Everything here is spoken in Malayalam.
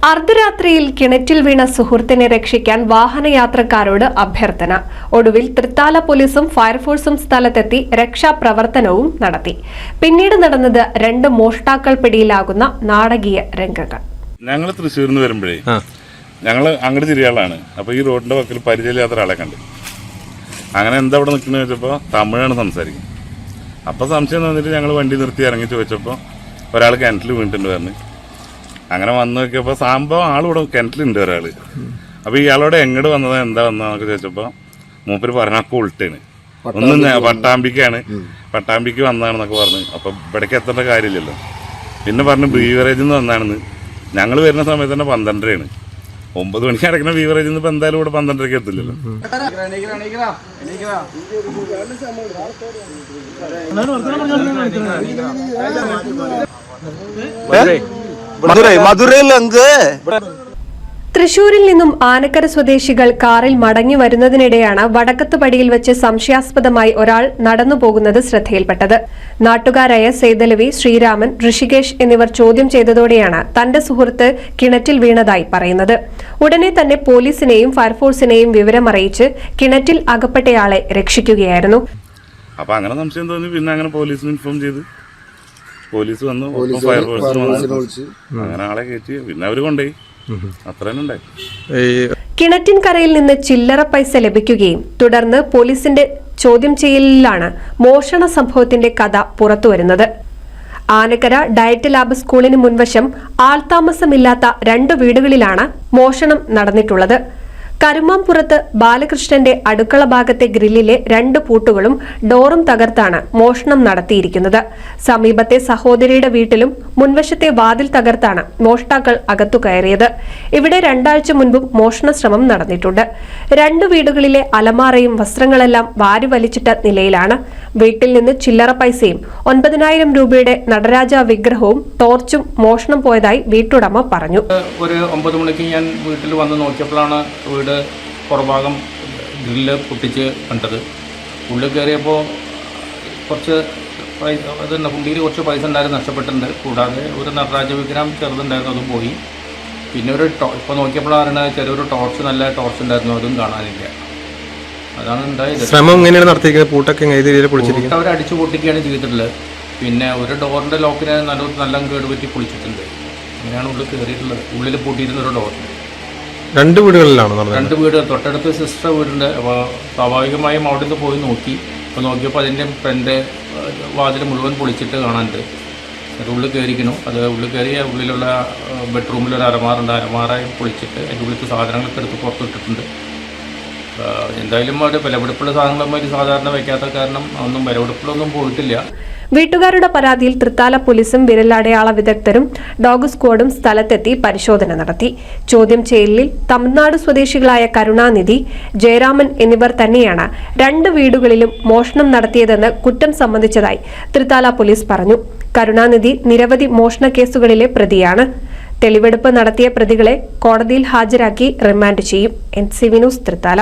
അർദ്ധരാത്രിയിൽ കിണറ്റിൽ വീണ സുഹൃത്തിനെ രക്ഷിക്കാൻ വാഹനയാത്രക്കാരോട് അഭ്യർത്ഥന. ഒടുവിൽ തൃത്താല പോലീസും ഫയർഫോഴ്സും സ്ഥലത്തെത്തി രക്ഷാപ്രവർത്തനവും നടത്തി. പിന്നീട് നടന്നത് രണ്ട് മോഷ്ടാക്കൾ പിടിയിലാകുന്ന നാടകീയ രംഗങ്ങൾ. ഞങ്ങൾ തൃശ്ശൂരിൽ നിന്ന് വരുമ്പോഴേ ഞങ്ങൾ അങ്ങോട്ട് തിരിയാളാണ്. അപ്പോൾ ഈ റോഡിന്റെ പക്കൽ പരിചയമില്ലാത്ത ഒരാളെ കണ്ടു. അങ്ങനെ എന്താ ഇവിടെ നിൽക്കുന്നത് ചോദിച്ചപ്പോൾ തമിഴാണ് സംസാരിക്കുന്നത്. അപ്പോൾ സംശയം തോന്നിയിട്ട് ഞങ്ങൾ വണ്ടി നിർത്തി ഇറങ്ങി ചോദിച്ചപ്പോൾ ഒരാൾ കിണറ്റിൽ വീണിട്ടുണ്ട് പറഞ്ഞു. അങ്ങനെ വന്ന് നോക്കിയപ്പോൾ സംഭവം ആളിവിടെ കിണറ്റിലുണ്ട് ഒരാൾ. അപ്പോൾ ഇയാളോട് എങ്ങോട്ട് വന്നതാ എന്താ വന്നതെന്നൊക്കെ ചോദിച്ചപ്പോൾ മൂപ്പര് പറഞ്ഞാൽ ഉൾട്ടാണ്, ഒന്നും പട്ടാമ്പിക്കാണ്, പട്ടാമ്പിക്ക് വന്നതാണെന്നൊക്കെ പറഞ്ഞു. അപ്പോൾ ഇവിടേക്ക് എത്തേണ്ട കാര്യമില്ലല്ലോ. പിന്നെ പറഞ്ഞു ബീവറേജിൽ നിന്ന് വന്നതാണെന്ന്. ഞങ്ങൾ വരുന്ന സമയത്ത് തന്നെ 12:30 9 മണിക്ക് അടക്കുന്ന ബീവറേജിൽ നിന്ന് ഇപ്പം എന്തായാലും ഇവിടെ 12:30 എത്തില്ലല്ലോ. തൃശൂരിൽ നിന്നും ആനക്കര സ്വദേശികൾ കാറിൽ മടങ്ങി വരുന്നതിനിടെയാണ് വടക്കത്തുപടിയിൽ വെച്ച് സംശയാസ്പദമായി ഒരാൾ നടന്നുപോകുന്നത് ശ്രദ്ധയിൽപ്പെട്ടത്. നാട്ടുകാരായ സേതലവി, ശ്രീരാമൻ, ഋഷികേഷ് എന്നിവർ ചോദ്യം ചെയ്തതോടെയാണ് തന്റെ സുഹൃത്ത് കിണറ്റിൽ വീണതായി പറയുന്നത്. ഉടനെ തന്നെ പോലീസിനെയും ഫയർഫോഴ്സിനെയും വിവരമറിയിച്ച് കിണറ്റിൽ അകപ്പെട്ടയാളെ രക്ഷിക്കുകയായിരുന്നു. അപ്പൊ അങ്ങനെ സംശയം തോന്നി. പിന്നെ അങ്ങനെ പോലീസിന് ഇൻഫോം ചെയ്ത് പോലീസ് വന്നു, ഫയർഫോഴ്സ് വന്നു, അങ്ങനെ ആളെ കയറ്റി പിന്നെ അവര് കൊണ്ടുപോയി. കിണറ്റിൻകരയിൽ നിന്ന് ചില്ലറ പൈസ ലഭിക്കുകയും തുടർന്ന് പോലീസിന്റെ ചോദ്യം ചെയ്യലിലാണ് മോഷണ സംഭവത്തിന്റെ കഥ പുറത്തുവരുന്നത്. ആനക്കര ഡയറ്റ് ലാബ് സ്കൂളിന് മുൻവശം ആൾതാമസമില്ലാത്ത 2 വീടുകളിലാണ് മോഷണം നടന്നിട്ടുള്ളത്. കരുമാംപുറത്ത് ബാലകൃഷ്ണന്റെ അടുക്കള ഭാഗത്തെ ഗ്രില്ലിലെ 2 പൂട്ടുകളും ഡോറും തകർത്താണ് മോഷണം നടത്തിയിരിക്കുന്നത്. സമീപത്തെ സഹോദരിയുടെ വീട്ടിലും മുൻവശത്തെ വാതിൽ തകർത്താണ് മോഷ്ടാക്കൾ അകത്തു കയറിയത്. ഇവിടെ 2 ആഴ്ച മുൻപും മോഷണ ശ്രമം നടന്നിട്ടുണ്ട്. 2 വീടുകളിലെ അലമാറയും വസ്ത്രങ്ങളെല്ലാം വാരി വലിച്ചിട്ട നിലയിലാണ്. വീട്ടിൽ നിന്ന് ചില്ലറ പൈസയും 9,000 രൂപയുടെ നടരാജ വിഗ്രഹവും ടോർച്ചും മോഷണം പോയതായി വീട്ടുടമ പറഞ്ഞു. ഒരു 9 മണിക്ക് ഞാൻ വീട്ടിൽ വന്ന് നോക്കിയപ്പോഴാണ് പുറഭാഗം ഗ്രില്ല് പൊട്ടിച്ച് കണ്ടത്. ഉള്ളിൽ കയറിയപ്പോൾ കുറച്ച് കുണ്ടിയിൽ കുറച്ച് പൈസ ഉണ്ടായിരുന്നു, നഷ്ടപ്പെട്ടിട്ടുണ്ട്. കൂടാതെ ഒരു നടരാജ വിഗ്രഹം ചെറുതുണ്ടായിരുന്നു, അതും പോയി. പിന്നെ ഇപ്പോൾ നോക്കിയപ്പോഴാണ് ചെറിയൊരു ടോർച്ച്, നല്ല ടോർച്ച് ഉണ്ടായിരുന്നു, അതും കാണാനില്ല. അതാണ് ഉണ്ടായത്. ശ്രമം എങ്ങനെയാണ് നടത്തിയിരിക്കുന്നത്? പൂട്ടൊക്കെ അവർ അടിച്ചു പൊട്ടിക്കുകയാണ് ചെയ്തിട്ടുള്ളത്. പിന്നെ ഒരു ഡോറിൻ്റെ ലോക്കിനെ നല്ല കേടുപറ്റി പൊളിച്ചിട്ടുണ്ട്. അങ്ങനെയാണ് ഉള്ളിൽ കയറിയിട്ടുള്ളത്. ഉള്ളിൽ പൂട്ടിയിരുന്ന ഒരു ഡോറിന് 2 വീടുകളിലാണ് 2 വീട്. തൊട്ടടുത്ത് സിസ്റ്റർ വീടുണ്ട്. അപ്പോൾ സ്വാഭാവികമായും അവിടെ നിന്ന് പോയി നോക്കി. അപ്പോൾ നോക്കിയപ്പോൾ അതിൻ്റെ ഫ്രണ്ട് വാതിൽ മുഴുവൻ പൊളിച്ചിട്ട് കാണാനുണ്ട്. അത് ഉള്ളിൽ കയറിക്കുന്നു. അത് ഉള്ളിൽ കയറിയ ഉള്ളിലുള്ള ബെഡ്റൂമിലൊരു അലമാറുണ്ട്. അലമാറയും പൊളിച്ചിട്ട് അതിൻ്റെ ഉള്ളിലത്തെ സാധനങ്ങളൊക്കെ എടുത്ത് പുറത്തിട്ടിട്ടുണ്ട്. എന്തായാലും അവിടെ വിലപിടിപ്പുള്ള സാധനങ്ങളുമായി സാധാരണ വയ്ക്കാത്ത കാരണം ഒന്നും വിലപിടിപ്പിലൊന്നും പോയിട്ടില്ല. വീട്ടുകാരുടെ പരാതിയിൽ തൃത്താല പോലീസും വിരലടയാള വിദഗ്ധരും ഡോഗ് സ്ക്വാഡും സ്ഥലത്തെത്തി പരിശോധന നടത്തി. ചോദ്യം ചെയ്യലിൽ തമിഴ്നാട് സ്വദേശികളായ കരുണാനിധി, ജയരാമൻ എന്നിവർ തന്നെയാണ് 2 വീടുകളിലും മോഷണം നടത്തിയതെന്ന് കുറ്റം സമ്മതിച്ചതായി തൃത്താല പോലീസ് പറഞ്ഞു. കരുണാനിധി നിരവധി മോഷണ കേസുകളിലെ പ്രതിയാണ്. തെളിവെടുപ്പ് നടത്തിയ പ്രതികളെ കോടതിയിൽ ഹാജരാക്കി റിമാൻഡ് ചെയ്യും. NCV news, Thrithala.